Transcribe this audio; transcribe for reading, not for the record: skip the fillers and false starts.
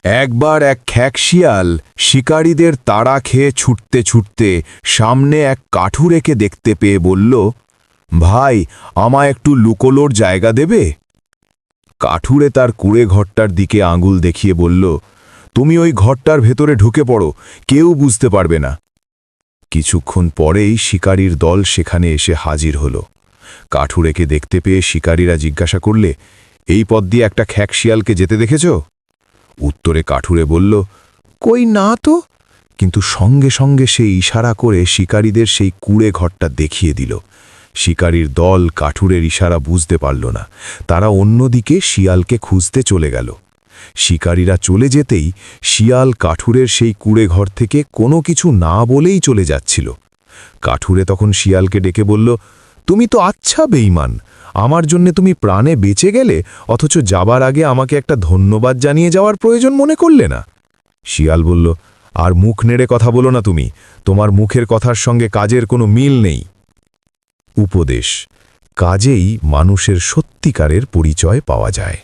একবার এক খ্যাকশিয়াল শিকারীদের তাড়া খেয়ে ছুটতে ছুটতে সামনে এক কাঠুরেকে দেখতে পেয়ে বলল, ভাই, আমায় একটু লুকোলোর জায়গা দেবে? কাঠুরে তার কুঁড়ে ঘরটার দিকে আঙুল দেখিয়ে বলল, তুমি ওই ঘরটার ভেতরে ঢুকে পড়ো, কেউ বুঝতে পারবে না। কিছুক্ষণ পরেই শিকারীর দল সেখানে এসে হাজির হল। কাঠুরেকে দেখতে পেয়ে শিকারীরা জিজ্ঞাসা করলে, এই পথ দিয়ে একটা খ্যাকশিয়ালকে যেতে দেখেছ? উত্তরে কাঠুরে বলল, কই না তো, কিন্তু সঙ্গে সঙ্গে সে ইশারা করে শিকারীদের সেই কুঁড়ে ঘরটা দেখিয়ে দিল। শিকারীর দল কাঠুরের ইশারা বুঝতে পারল না, তারা অন্যদিকে শিয়ালকে খুঁজতে চলে গেল। শিকারীরা চলে যেতেই শিয়াল কাঠুরের সেই কুঁড়ে ঘর থেকে কোনো কিছু না বলেই চলে যাচ্ছিল। কাঠুরে তখন শিয়ালকে ডেকে বলল, তুমি তো আচ্ছা বেঈমান, আমার জন্যে তুমি প্রাণে বেঁচে গেলে, অথচ যাবার আগে আমাকে একটা ধন্যবাদ জানিয়ে যাওয়ার প্রয়োজন মনে করলে না। শিয়াল বলল, আর মুখ নেড়ে কথা বলো না তুমি, তোমার মুখের কথার সঙ্গে কাজের কোনো মিল নেই। উপদেশ: কাজেই মানুষের সত্যিকারের পরিচয় পাওয়া যায়।